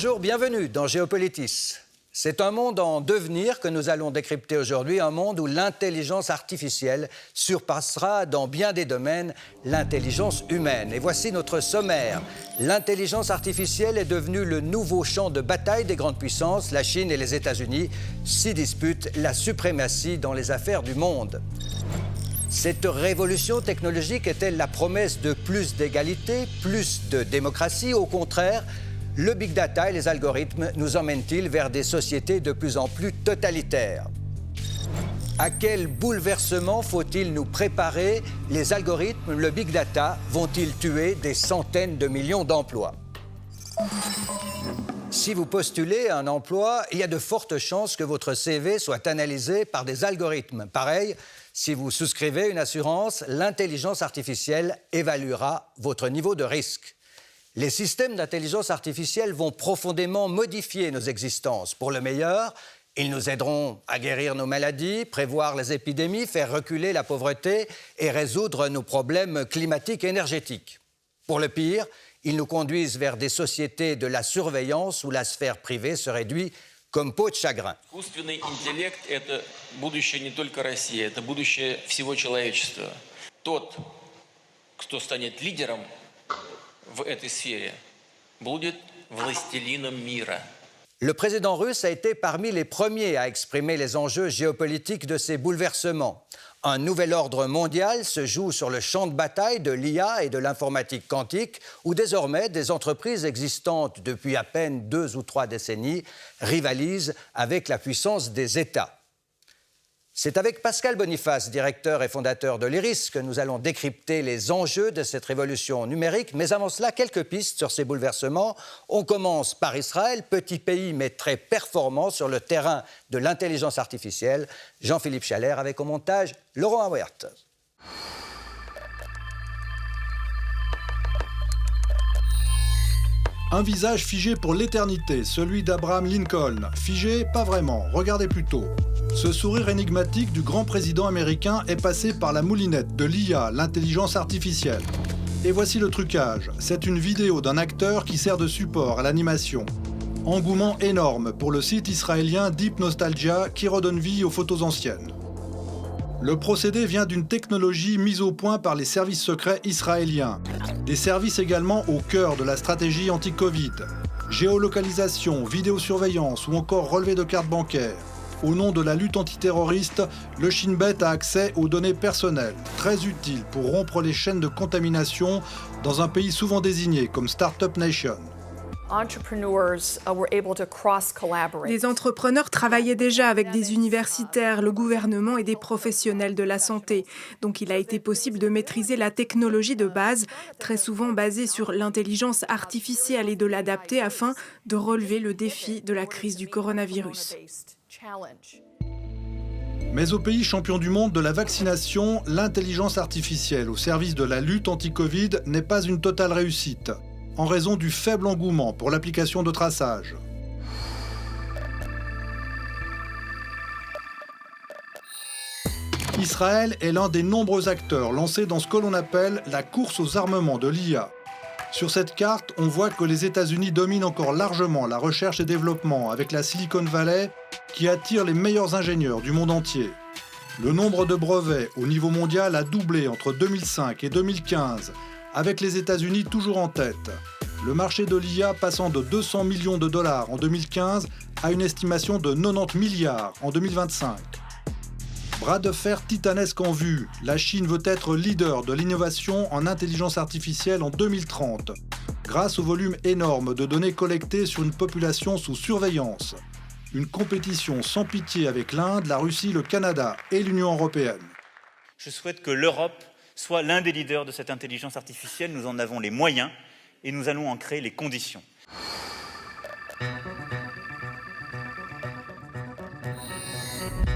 Bonjour, bienvenue dans Géopolitis. C'est un monde en devenir que nous allons décrypter aujourd'hui, un monde où l'intelligence artificielle surpassera dans bien des domaines l'intelligence humaine. Et voici notre sommaire. L'intelligence artificielle est devenue le nouveau champ de bataille des grandes puissances. La Chine et les États-Unis s'y disputent la suprématie dans les affaires du monde. Cette révolution technologique est-elle la promesse de plus d'égalité, plus de démocratie? Au contraire, le big data et les algorithmes nous emmènent-ils vers des sociétés de plus en plus totalitaires? À quel bouleversement faut-il nous préparer? Les algorithmes, le big data, vont-ils tuer des centaines de millions d'emplois? Si vous postulez un emploi, il y a de fortes chances que votre CV soit analysé par des algorithmes. Pareil, si vous souscrivez une assurance, l'intelligence artificielle évaluera votre niveau de risque. Les systèmes d'intelligence artificielle vont profondément modifier nos existences. Pour le meilleur, ils nous aideront à guérir nos maladies, prévoir les épidémies, faire reculer la pauvreté et résoudre nos problèmes climatiques et énergétiques. Pour le pire, ils nous conduisent vers des sociétés de la surveillance où la sphère privée se réduit comme peau de chagrin. Искусственный интеллект – это будущее не только России, это будущее всего человечества. Тот, кто станет лидером в этой сфере, будет властелином мира. Le président russe a été parmi les premiers à exprimer les enjeux géopolitiques de ces bouleversements. Un nouvel ordre mondial se joue sur le champ de bataille de l'IA et de l'informatique quantique, où désormais des entreprises existantes depuis à peine 2 ou 3 décennies rivalisent avec la puissance des États. C'est avec Pascal Boniface, directeur et fondateur de l'IRIS, que nous allons décrypter les enjeux de cette révolution numérique. Mais avant cela, quelques pistes sur ces bouleversements. On commence par Israël, petit pays mais très performant sur le terrain de l'intelligence artificielle. Jean-Philippe Chalère avec au montage Laurent Awert. Un visage figé pour l'éternité, celui d'Abraham Lincoln. Figé, pas vraiment, regardez plutôt. Ce sourire énigmatique du grand président américain est passé par la moulinette de l'IA, l'intelligence artificielle. Et voici le trucage. C'est une vidéo d'un acteur qui sert de support à l'animation. Engouement énorme pour le site israélien Deep Nostalgia qui redonne vie aux photos anciennes. Le procédé vient d'une technologie mise au point par les services secrets israéliens. Des services également au cœur de la stratégie anti-Covid. Géolocalisation, vidéosurveillance ou encore relevé de cartes bancaires. Au nom de la lutte antiterroriste, le Shin Bet a accès aux données personnelles, très utiles pour rompre les chaînes de contamination dans un pays souvent désigné comme Startup Nation. Les entrepreneurs travaillaient déjà avec des universitaires, le gouvernement et des professionnels de la santé. Donc il a été possible de maîtriser la technologie de base, très souvent basée sur l'intelligence artificielle et de l'adapter afin de relever le défi de la crise du coronavirus. Mais au pays champion du monde de la vaccination, l'intelligence artificielle au service de la lutte anti-Covid n'est pas une totale réussite, en raison du faible engouement pour l'application de traçage. Israël est l'un des nombreux acteurs lancés dans ce que l'on appelle la course aux armements de l'IA. Sur cette carte, on voit que les États-Unis dominent encore largement la recherche et développement avec la Silicon Valley qui attire les meilleurs ingénieurs du monde entier. Le nombre de brevets au niveau mondial a doublé entre 2005 et 2015, avec les États-Unis toujours en tête. Le marché de l'IA passant de 200 millions de dollars en 2015 à une estimation de 90 milliards en 2025. Bras de fer titanesque en vue, la Chine veut être leader de l'innovation en intelligence artificielle en 2030, grâce au volume énorme de données collectées sur une population sous surveillance. Une compétition sans pitié avec l'Inde, la Russie, le Canada et l'Union européenne. Je souhaite que l'Europe soit l'un des leaders de cette intelligence artificielle. Nous en avons les moyens et nous allons en créer les conditions.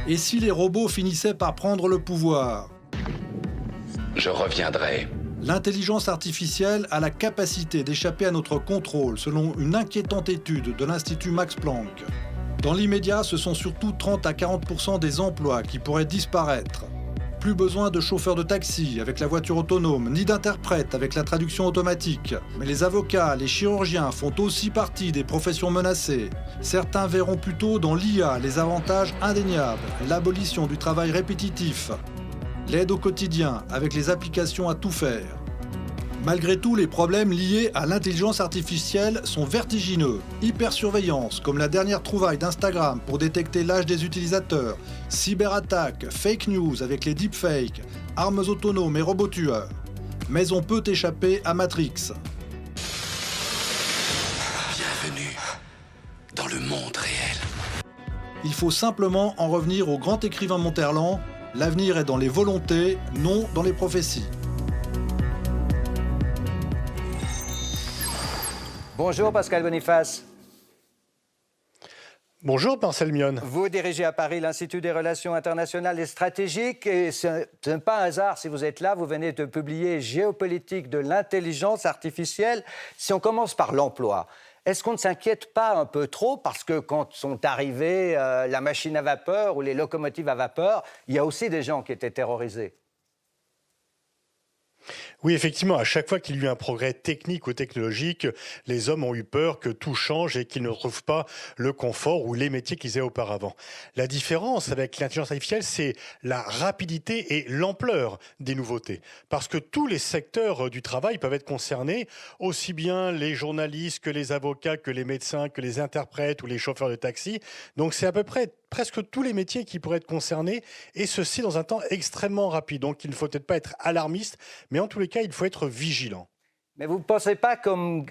Et si les robots finissaient par prendre le pouvoir? Je reviendrai. L'intelligence artificielle a la capacité d'échapper à notre contrôle, selon une inquiétante étude de l'Institut Max Planck. Dans l'immédiat, ce sont surtout 30 à 40% des emplois qui pourraient disparaître. Plus besoin de chauffeurs de taxi avec la voiture autonome, ni d'interprètes avec la traduction automatique. Mais les avocats, les chirurgiens font aussi partie des professions menacées. Certains verront plutôt dans l'IA les avantages indéniables, l'abolition du travail répétitif, l'aide au quotidien avec les applications à tout faire. Malgré tout, les problèmes liés à l'intelligence artificielle sont vertigineux. Hypersurveillance, comme la dernière trouvaille d'Instagram pour détecter l'âge des utilisateurs, cyberattaques, fake news avec les deepfakes, armes autonomes et robots tueurs. Mais on peut échapper à Matrix. Bienvenue dans le monde réel. Il faut simplement en revenir au grand écrivain Monterland, l'avenir est dans les volontés, non dans les prophéties. Bonjour Pascal Boniface. Bonjour Marcel Mion. Vous dirigez à Paris l'Institut des relations internationales et stratégiques et ce n'est pas un hasard si vous êtes là, vous venez de publier Géopolitique de l'intelligence artificielle. Si on commence par l'emploi, est-ce qu'on ne s'inquiète pas un peu trop parce que quand sont arrivées la machine à vapeur ou les locomotives à vapeur, il y a aussi des gens qui étaient terrorisés? Oui, effectivement, à chaque fois qu'il y a eu un progrès technique ou technologique, les hommes ont eu peur que tout change et qu'ils ne retrouvent pas le confort ou les métiers qu'ils avaient auparavant. La différence avec l'intelligence artificielle, c'est la rapidité et l'ampleur des nouveautés. Parce que tous les secteurs du travail peuvent être concernés, aussi bien les journalistes que les avocats, que les médecins, que les interprètes ou les chauffeurs de taxi. Donc c'est à peu près presque tous les métiers qui pourraient être concernés, et ceci dans un temps extrêmement rapide. Donc il ne faut peut-être pas être alarmiste, mais en tous les cas, il faut être vigilant. Mais vous ne pensez pas, comme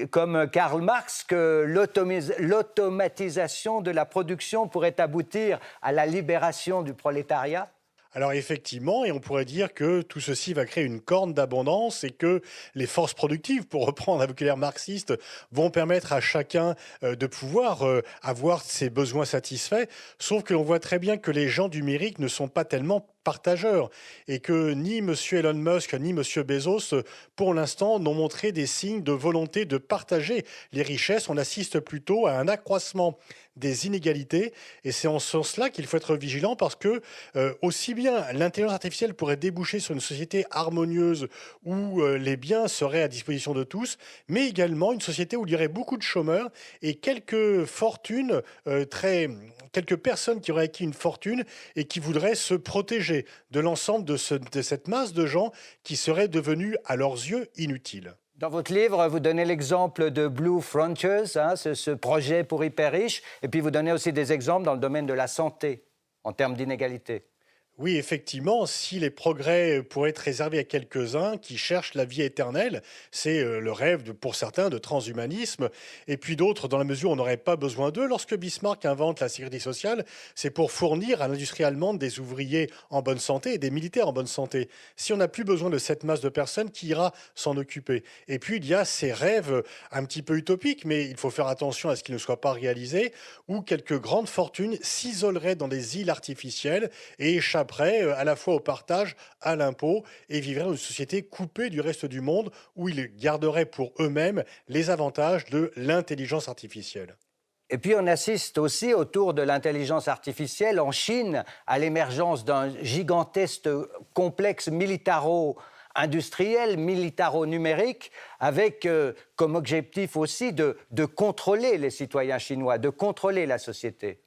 Karl Marx, que l'automatisation de la production pourrait aboutir à la libération du prolétariat ? Alors effectivement, et on pourrait dire que tout ceci va créer une corne d'abondance et que les forces productives, pour reprendre un vocabulaire marxiste, vont permettre à chacun de pouvoir avoir ses besoins satisfaits. Sauf que l'on voit très bien que les gens du numérique ne sont pas tellement partageurs et que ni M. Elon Musk ni M. Bezos, pour l'instant, n'ont montré des signes de volonté de partager les richesses. On assiste plutôt à un accroissement des inégalités et c'est en ce sens-là qu'il faut être vigilant parce que aussi bien l'intelligence artificielle pourrait déboucher sur une société harmonieuse où les biens seraient à disposition de tous, mais également une société où il y aurait beaucoup de chômeurs et quelques fortunes, quelques personnes qui auraient acquis une fortune et qui voudraient se protéger de l'ensemble de cette masse de gens qui seraient devenus à leurs yeux inutiles. Dans votre livre, vous donnez l'exemple de Blue Frontiers, ce projet pour hyper riches, et puis vous donnez aussi des exemples dans le domaine de la santé, en termes d'inégalité. Oui, effectivement, si les progrès pourraient être réservés à quelques-uns qui cherchent la vie éternelle, c'est le rêve pour certains de transhumanisme, et puis d'autres dans la mesure où on n'aurait pas besoin d'eux. Lorsque Bismarck invente la sécurité sociale, c'est pour fournir à l'industrie allemande des ouvriers en bonne santé et des militaires en bonne santé. Si on n'a plus besoin de cette masse de personnes, qui ira s'en occuper? Et puis il y a ces rêves un petit peu utopiques, mais il faut faire attention à ce qu'ils ne soient pas réalisés, où quelques grandes fortunes s'isoleraient dans des îles artificielles et échapperaient à la fois au partage, à l'impôt, et vivraient dans une société coupée du reste du monde où ils garderaient pour eux-mêmes les avantages de l'intelligence artificielle. Et puis on assiste aussi autour de l'intelligence artificielle en Chine à l'émergence d'un gigantesque complexe militaro-industriel, militaro-numérique, avec comme objectif aussi de contrôler les citoyens chinois, de contrôler la société.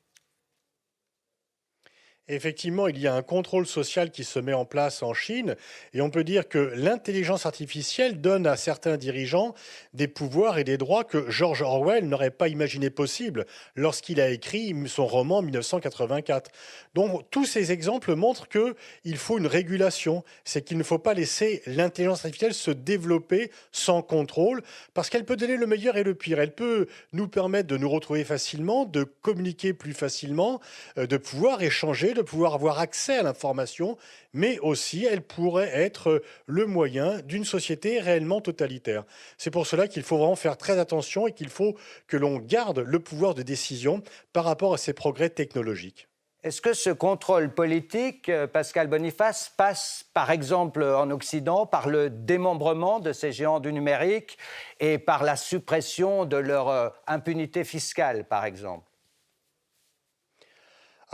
Effectivement, il y a un contrôle social qui se met en place en Chine et on peut dire que l'intelligence artificielle donne à certains dirigeants des pouvoirs et des droits que George Orwell n'aurait pas imaginé possible lorsqu'il a écrit son roman 1984. Donc tous ces exemples montrent qu'il faut une régulation, c'est qu'il ne faut pas laisser l'intelligence artificielle se développer sans contrôle parce qu'elle peut donner le meilleur et le pire. Elle peut nous permettre de nous retrouver facilement, de communiquer plus facilement, de pouvoir échanger, de pouvoir avoir accès à l'information, mais aussi elle pourrait être le moyen d'une société réellement totalitaire. C'est pour cela qu'il faut vraiment faire très attention et qu'il faut que l'on garde le pouvoir de décision par rapport à ces progrès technologiques. Est-ce que ce contrôle politique, Pascal Boniface, passe par exemple en Occident par le démembrement de ces géants du numérique et par la suppression de leur impunité fiscale, par exemple ?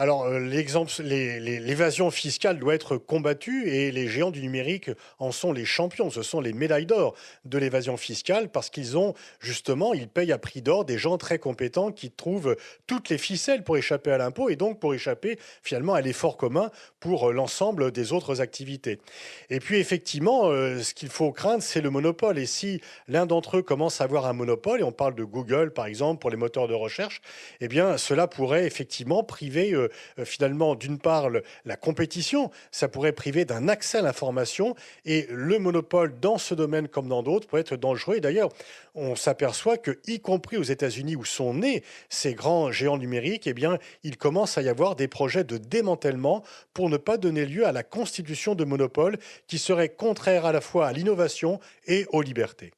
Alors, l'évasion fiscale doit être combattue et les géants du numérique en sont les champions. Ce sont les médailles d'or de l'évasion fiscale parce ils payent à prix d'or des gens très compétents qui trouvent toutes les ficelles pour échapper à l'impôt et donc pour échapper finalement à l'effort commun pour l'ensemble des autres activités. Et puis, effectivement, ce qu'il faut craindre, c'est le monopole. Et si l'un d'entre eux commence à avoir un monopole, et on parle de Google, par exemple, pour les moteurs de recherche, eh bien, cela pourrait effectivement priver finalement, d'une part, la compétition, ça pourrait priver d'un accès à l'information et le monopole dans ce domaine comme dans d'autres peut être dangereux. Et d'ailleurs, on s'aperçoit que, y compris aux États-Unis où sont nés ces grands géants numériques, eh bien, il commence à y avoir des projets de démantèlement pour ne pas donner lieu à la constitution de monopoles qui seraient contraires à la fois à l'innovation et aux libertés.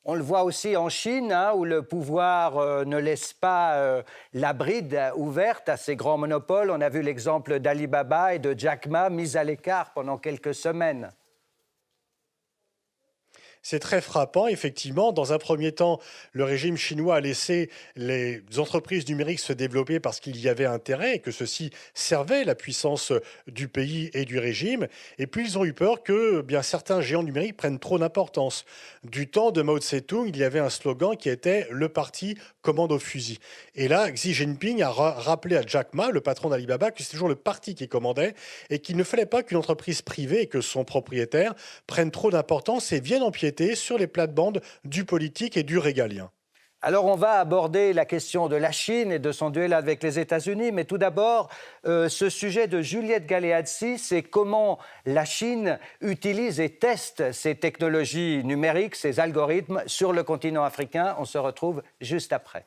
On le voit aussi en Chine, hein, où le pouvoir ne laisse pas la bride ouverte à ces grands monopoles. On a vu l'exemple d'Alibaba et de Jack Ma mis à l'écart pendant quelques semaines. C'est très frappant, effectivement. Dans un premier temps, le régime chinois a laissé les entreprises numériques se développer parce qu'il y avait intérêt et que ceci servait la puissance du pays et du régime. Et puis, ils ont eu peur que certains géants numériques prennent trop d'importance. Du temps de Mao Tse-tung, il y avait un slogan qui était « Le parti commande au fusil ». Et là, Xi Jinping a rappelé à Jack Ma, le patron d'Alibaba, que c'est toujours le parti qui commandait et qu'il ne fallait pas qu'une entreprise privée et que son propriétaire prennent trop d'importance et viennent empiéter sur les plates-bandes du politique et du régalien. Alors on va aborder la question de la Chine et de son duel avec les États-Unis, mais tout d'abord, ce sujet de Juliette Galeazzi, c'est comment la Chine utilise et teste ces technologies numériques, ces algorithmes sur le continent africain. On se retrouve juste après.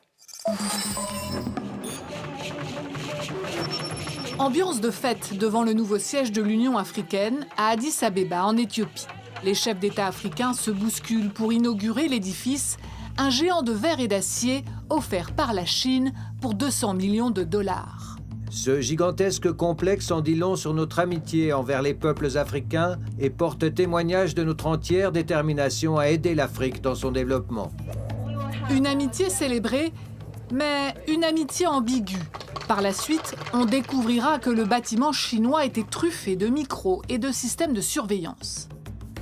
Ambiance de fête devant le nouveau siège de l'Union africaine à Addis Abeba, en Éthiopie. Les chefs d'État africains se bousculent pour inaugurer l'édifice, un géant de verre et d'acier offert par la Chine pour 200 millions de dollars. Ce gigantesque complexe en dit long sur notre amitié envers les peuples africains et porte témoignage de notre entière détermination à aider l'Afrique dans son développement. Une amitié célébrée, mais une amitié ambiguë. Par la suite, on découvrira que le bâtiment chinois était truffé de micros et de systèmes de surveillance.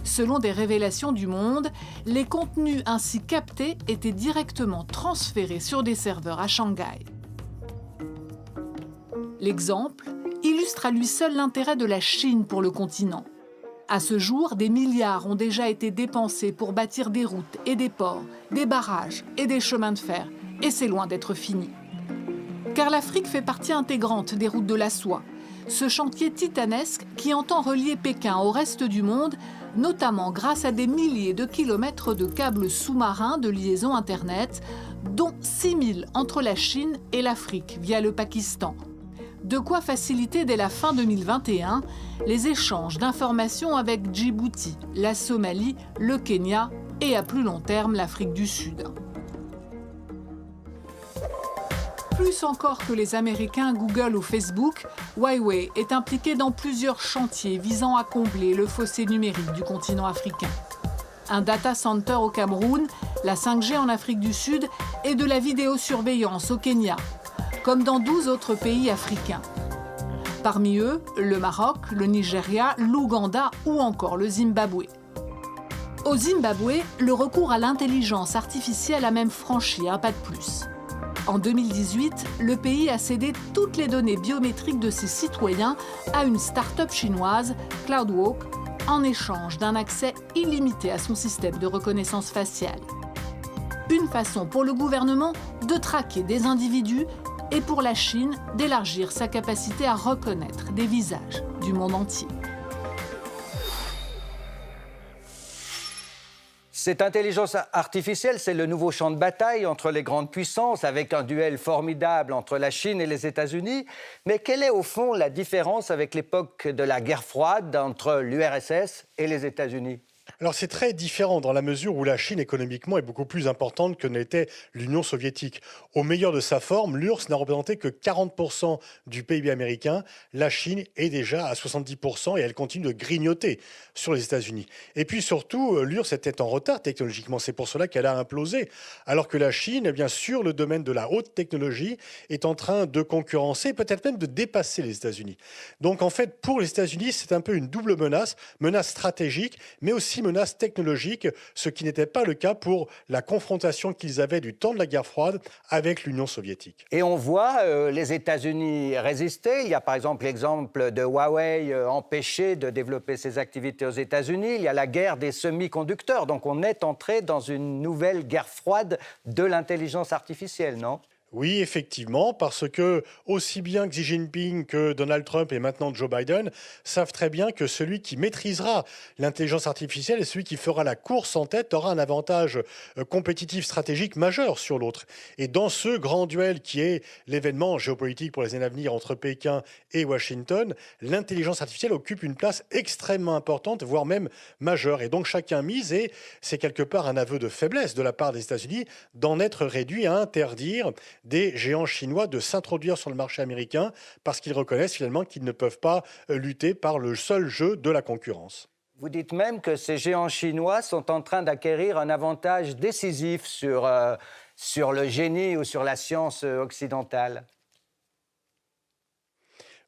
Selon des révélations du Monde, les contenus ainsi captés étaient directement transférés sur des serveurs à Shanghai. L'exemple illustre à lui seul l'intérêt de la Chine pour le continent. À ce jour, des milliards ont déjà été dépensés pour bâtir des routes et des ports, des barrages et des chemins de fer, et c'est loin d'être fini. Car l'Afrique fait partie intégrante des routes de la soie, ce chantier titanesque qui entend relier Pékin au reste du monde, notamment grâce à des milliers de kilomètres de câbles sous-marins de liaison Internet, dont 6000 entre la Chine et l'Afrique via le Pakistan. De quoi faciliter dès la fin 2021 les échanges d'informations avec Djibouti, la Somalie, le Kenya et à plus long terme l'Afrique du Sud. Plus encore que les Américains Google ou Facebook, Huawei est impliqué dans plusieurs chantiers visant à combler le fossé numérique du continent africain. Un data center au Cameroun, la 5G en Afrique du Sud et de la vidéosurveillance au Kenya, comme dans 12 autres pays africains. Parmi eux, le Maroc, le Nigeria, l'Ouganda ou encore le Zimbabwe. Au Zimbabwe, le recours à l'intelligence artificielle a même franchi un pas de plus. En 2018, le pays a cédé toutes les données biométriques de ses citoyens à une start-up chinoise, CloudWalk, en échange d'un accès illimité à son système de reconnaissance faciale. Une façon pour le gouvernement de traquer des individus et pour la Chine d'élargir sa capacité à reconnaître des visages du monde entier. Cette intelligence artificielle, c'est le nouveau champ de bataille entre les grandes puissances, avec un duel formidable entre la Chine et les États-Unis. Mais quelle est au fond la différence avec l'époque de la guerre froide entre l'URSS et les États-Unis ? Alors c'est très différent dans la mesure où la Chine économiquement est beaucoup plus importante que n'était l'Union soviétique. Au meilleur de sa forme, l'URSS n'a représenté que 40% du PIB américain. La Chine est déjà à 70% et elle continue de grignoter sur les États-Unis. Et puis surtout, l'URSS était en retard technologiquement. C'est pour cela qu'elle a implosé. Alors que la Chine, eh bien, sur le domaine de la haute technologie, est en train de concurrencer, peut-être même de dépasser les États-Unis. Donc en fait, pour les États-Unis, c'est un peu une double menace, menace stratégique, mais aussi menace technologique, ce qui n'était pas le cas pour la confrontation qu'ils avaient du temps de la guerre froide avec l'Union soviétique. Et on voit les États-Unis résister. Il y a par exemple l'exemple de Huawei empêché de développer ses activités aux États-Unis. Il y a la guerre des semi-conducteurs. Donc on est entré dans une nouvelle guerre froide de l'intelligence artificielle, non ? Oui, effectivement, parce que aussi bien Xi Jinping que Donald Trump et maintenant Joe Biden savent très bien que celui qui maîtrisera l'intelligence artificielle et celui qui fera la course en tête aura un avantage compétitif stratégique majeur sur l'autre. Et dans ce grand duel qui est l'événement géopolitique pour les années à venir entre Pékin et Washington, l'intelligence artificielle occupe une place extrêmement importante, voire même majeure. Et donc chacun mise, et c'est quelque part un aveu de faiblesse de la part des États-Unis d'en être réduit à interdire des géants chinois de s'introduire sur le marché américain parce qu'ils reconnaissent finalement qu'ils ne peuvent pas lutter par le seul jeu de la concurrence. Vous dites même que ces géants chinois sont en train d'acquérir un avantage décisif sur le génie ou sur la science occidentale.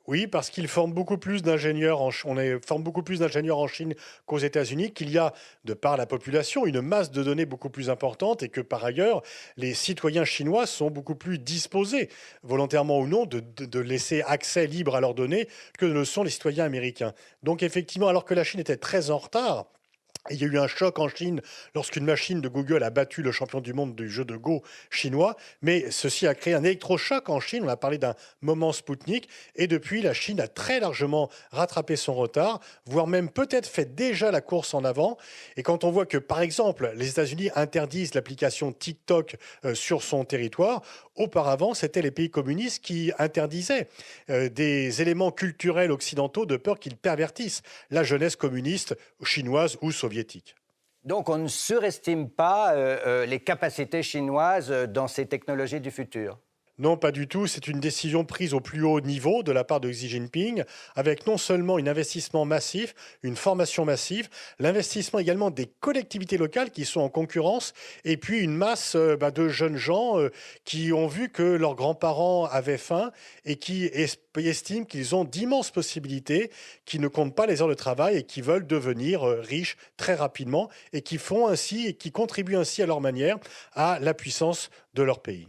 Oui, parce qu'ils forment beaucoup plus d'ingénieurs en Chine qu'aux États-Unis, qu'il y a, de par la population, une masse de données beaucoup plus importante et que, par ailleurs, les citoyens chinois sont beaucoup plus disposés, volontairement ou non, de laisser accès libre à leurs données que ne le sont les citoyens américains. Donc, effectivement, alors que la Chine était très en retard, il y a eu un choc en Chine lorsqu'une machine de Google a battu le champion du monde du jeu de Go chinois. Mais ceci a créé un électrochoc en Chine. On a parlé d'un moment Spoutnik. Et depuis, la Chine a très largement rattrapé son retard, voire même peut-être fait déjà la course en avant. Et quand on voit que, par exemple, les États-Unis interdisent l'application TikTok sur son territoire, auparavant, c'était les pays communistes qui interdisaient des éléments culturels occidentaux de peur qu'ils pervertissent la jeunesse communiste chinoise ou soviétique. Donc on ne surestime pas les capacités chinoises dans ces technologies du futur. Non, pas du tout. C'est une décision prise au plus haut niveau de la part de Xi Jinping, avec non seulement un investissement massif, une formation massive, l'investissement également des collectivités locales qui sont en concurrence, et puis une masse de jeunes gens qui ont vu que leurs grands-parents avaient faim et qui estiment qu'ils ont d'immenses possibilités, qui ne comptent pas les heures de travail et qui veulent devenir riches très rapidement et qui font ainsi et qui contribuent ainsi à leur manière à la puissance de leur pays.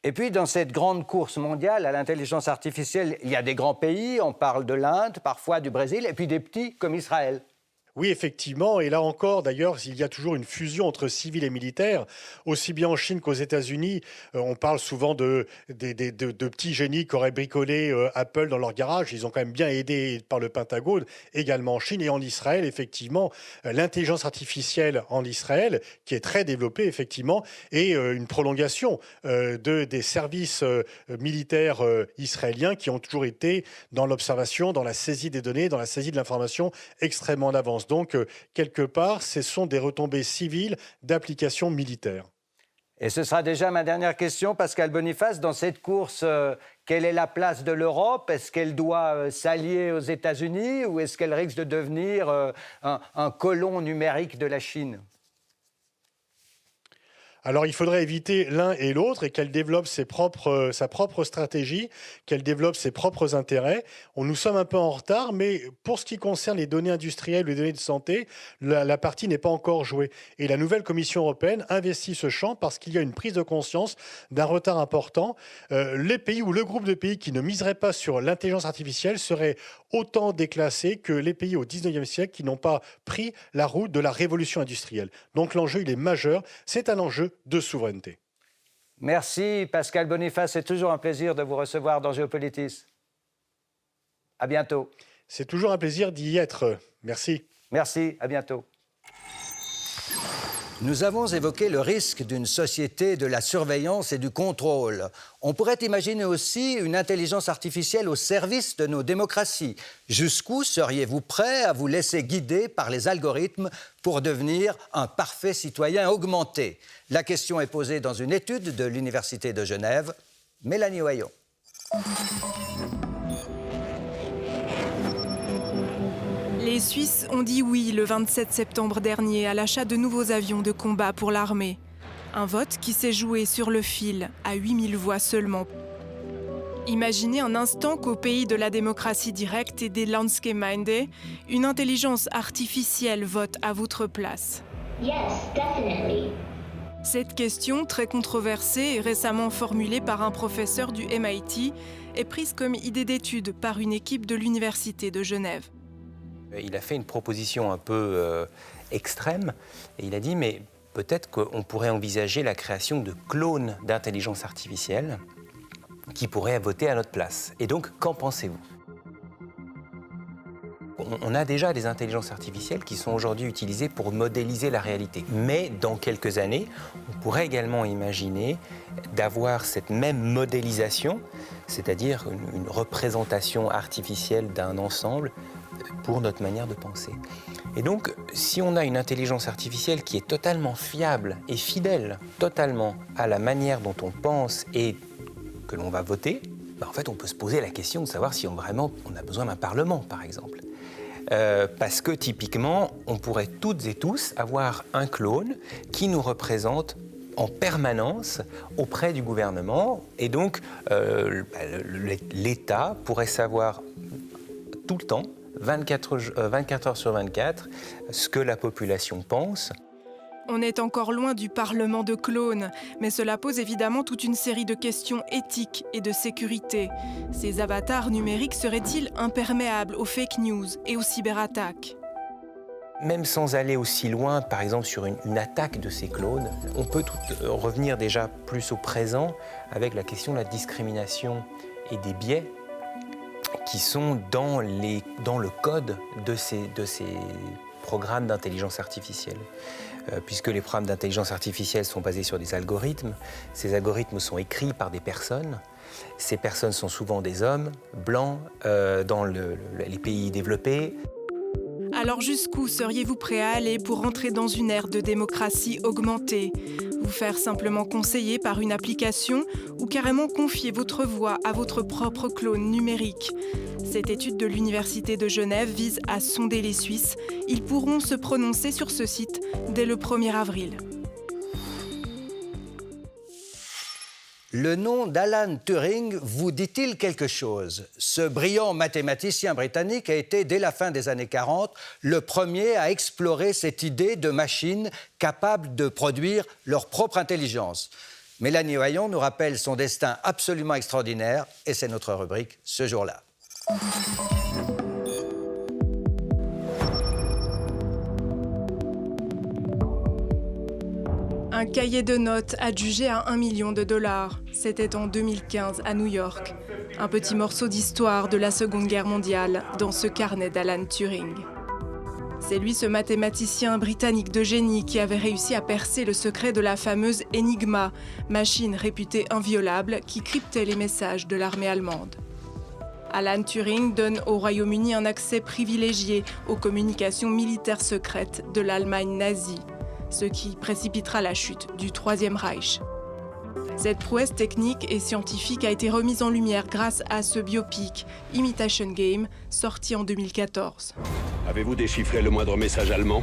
Et puis, dans cette grande course mondiale à l'intelligence artificielle, il y a des grands pays, on parle de l'Inde, parfois du Brésil, et puis des petits comme Israël. Oui, effectivement. Et là encore, d'ailleurs, il y a toujours une fusion entre civils et militaires. Aussi bien en Chine qu'aux États-Unis, on parle souvent de petits génies qui auraient bricolé Apple dans leur garage. Ils ont quand même bien aidé par le Pentagone, également en Chine et en Israël. Effectivement, l'intelligence artificielle en Israël, qui est très développée, effectivement, est une prolongation des services militaires israéliens qui ont toujours été dans l'observation, dans la saisie des données, dans la saisie de l'information extrêmement en avance. Donc, quelque part, ce sont des retombées civiles d'applications militaires. Et ce sera déjà ma dernière question, Pascal Boniface. Dans cette course, quelle est la place de l'Europe ? Est-ce qu'elle doit s'allier aux États-Unis ou est-ce qu'elle risque de devenir un colon numérique de la Chine ? Alors, il faudrait éviter l'un et l'autre et qu'elle développe sa propre stratégie, qu'elle développe ses propres intérêts. Nous sommes un peu en retard, mais pour ce qui concerne les données industrielles, les données de santé, la partie n'est pas encore jouée. Et la nouvelle Commission européenne investit ce champ parce qu'il y a une prise de conscience d'un retard important. Les pays ou le groupe de pays qui ne miseraient pas sur l'intelligence artificielle seraient autant déclassés que les pays au 19e siècle qui n'ont pas pris la route de la révolution industrielle. Donc l'enjeu, il est majeur. C'est un enjeu de souveraineté. Merci Pascal Boniface, c'est toujours un plaisir de vous recevoir dans Géopolitis. À bientôt. C'est toujours un plaisir d'y être. Merci. Merci, à bientôt. Nous avons évoqué le risque d'une société de la surveillance et du contrôle. On pourrait imaginer aussi une intelligence artificielle au service de nos démocraties. Jusqu'où seriez-vous prêt à vous laisser guider par les algorithmes pour devenir un parfait citoyen augmenté? La question est posée dans une étude de l'Université de Genève. Mélanie Oyon. Les Suisses ont dit oui le 27 septembre dernier à l'achat de nouveaux avions de combat pour l'armée. Un vote qui s'est joué sur le fil, à 8000 voix seulement. Imaginez un instant qu'au pays de la démocratie directe et des Landsgemeinde, une intelligence artificielle vote à votre place. Yes, definitely. Cette question, très controversée et récemment formulée par un professeur du MIT, est prise comme idée d'étude par une équipe de l'Université de Genève. Il a fait une proposition un peu extrême et il a dit mais peut-être qu'on pourrait envisager la création de clones d'intelligence artificielle qui pourraient voter à notre place. Et donc, qu'en pensez-vous ? On a déjà des intelligences artificielles qui sont aujourd'hui utilisées pour modéliser la réalité. Mais dans quelques années, on pourrait également imaginer d'avoir cette même modélisation, c'est-à-dire une représentation artificielle d'un ensemble pour notre manière de penser. Et donc, si on a une intelligence artificielle qui est totalement fiable et fidèle totalement à la manière dont on pense et que l'on va voter, en fait, on peut se poser la question de savoir si vraiment on a besoin d'un parlement, par exemple. Parce que typiquement, on pourrait toutes et tous avoir un clone qui nous représente en permanence auprès du gouvernement. Et donc, l'État pourrait savoir tout le temps, 24 heures sur 24, ce que la population pense. On est encore loin du parlement de clones, mais cela pose évidemment toute une série de questions éthiques et de sécurité. Ces avatars numériques seraient-ils imperméables aux fake news et aux cyberattaques ? Même sans aller aussi loin, par exemple sur une attaque de ces clones, on peut revenir déjà plus au présent avec la question de la discrimination et des biais qui sont dans le code de ces programmes d'intelligence artificielle. Puisque les programmes d'intelligence artificielle sont basés sur des algorithmes, ces algorithmes sont écrits par des personnes. Ces personnes sont souvent des hommes, blancs, dans les pays développés. Alors jusqu'où seriez-vous prêt à aller pour entrer dans une ère de démocratie augmentée ? Vous faire simplement conseiller par une application ou carrément confier votre voix à votre propre clone numérique ? Cette étude de l'Université de Genève vise à sonder les Suisses. Ils pourront se prononcer sur ce site dès le 1er avril. Le nom d'Alan Turing vous dit-il quelque chose? Ce brillant mathématicien britannique a été, dès la fin des années 40, le premier à explorer cette idée de machines capables de produire leur propre intelligence. Mélanie Oyon nous rappelle son destin absolument extraordinaire et c'est notre rubrique ce jour-là. Un cahier de notes adjugé à $1 million. C'était en 2015 à New York. Un petit morceau d'histoire de la Seconde Guerre mondiale dans ce carnet d'Alan Turing. C'est lui, ce mathématicien britannique de génie, qui avait réussi à percer le secret de la fameuse Enigma, machine réputée inviolable qui cryptait les messages de l'armée allemande. Alan Turing donne au Royaume-Uni un accès privilégié aux communications militaires secrètes de l'Allemagne nazie, ce qui précipitera la chute du Troisième Reich. Cette prouesse technique et scientifique a été remise en lumière grâce à ce biopic, Imitation Game, sorti en 2014. Avez-vous déchiffré le moindre message allemand?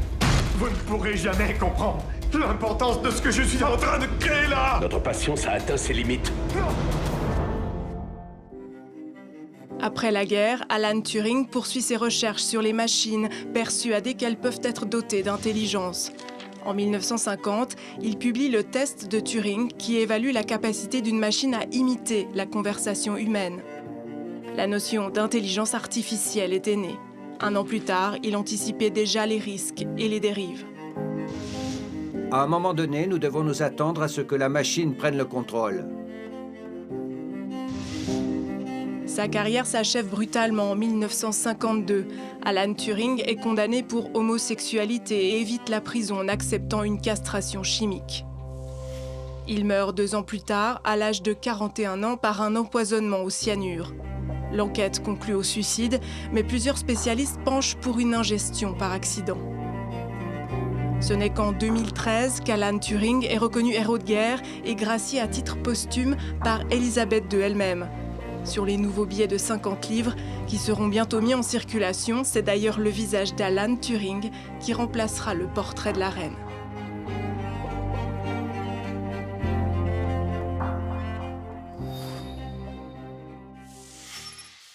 Vous ne pourrez jamais comprendre l'importance de ce que je suis en train de créer là! Notre patience a atteint ses limites. Après la guerre, Alan Turing poursuit ses recherches sur les machines, persuadé qu'elles peuvent être dotées d'intelligence. En 1950, il publie le test de Turing qui évalue la capacité d'une machine à imiter la conversation humaine. La notion d'intelligence artificielle était née. 1 an plus tard, il anticipait déjà les risques et les dérives. À un moment donné, nous devons nous attendre à ce que la machine prenne le contrôle. Sa carrière s'achève brutalement en 1952. Alan Turing est condamné pour homosexualité et évite la prison en acceptant une castration chimique. Il meurt 2 ans plus tard, à l'âge de 41 ans, par un empoisonnement au cyanure. L'enquête conclut au suicide, mais plusieurs spécialistes penchent pour une ingestion par accident. Ce n'est qu'en 2013 qu'Alan Turing est reconnu héros de guerre et gracié à titre posthume par Élisabeth II elle-même. Sur les nouveaux billets de 50 livres qui seront bientôt mis en circulation, c'est d'ailleurs le visage d'Alan Turing qui remplacera le portrait de la reine.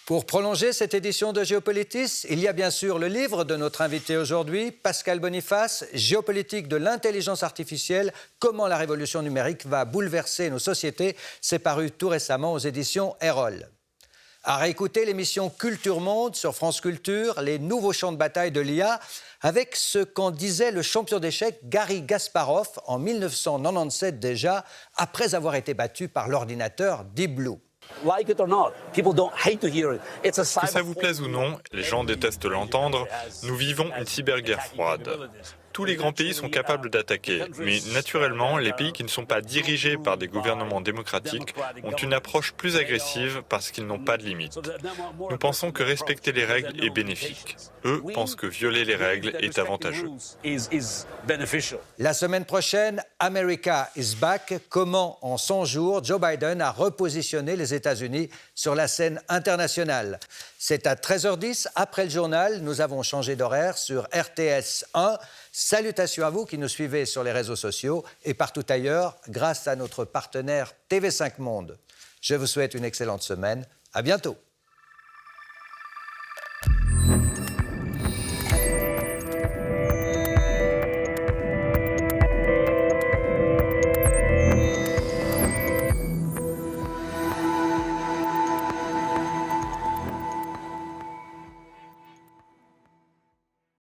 Pour prolonger cette édition de Géopolitis, il y a bien sûr le livre de notre invité aujourd'hui, Pascal Boniface, Géopolitique de l'intelligence artificielle, comment la révolution numérique va bouleverser nos sociétés. C'est paru tout récemment aux éditions Erol. À réécouter l'émission Culture Monde sur France Culture, les nouveaux champs de bataille de l'IA, avec ce qu'en disait le champion d'échecs Garry Kasparov en 1997 déjà, après avoir été battu par l'ordinateur Deep Blue. Que ça vous plaise ou non, les gens détestent l'entendre, nous vivons une cyberguerre froide. Tous les grands pays sont capables d'attaquer, mais naturellement, les pays qui ne sont pas dirigés par des gouvernements démocratiques ont une approche plus agressive parce qu'ils n'ont pas de limites. Nous pensons que respecter les règles est bénéfique. Eux pensent que violer les règles est avantageux. La semaine prochaine, America is back. Comment, en 100 jours, Joe Biden a repositionné les États-Unis sur la scène internationale. C'est à 13h10, après le journal. Nous avons changé d'horaire sur RTS 1. Salutations à vous qui nous suivez sur les réseaux sociaux et partout ailleurs, grâce à notre partenaire TV5 Monde. Je vous souhaite une excellente semaine. À bientôt.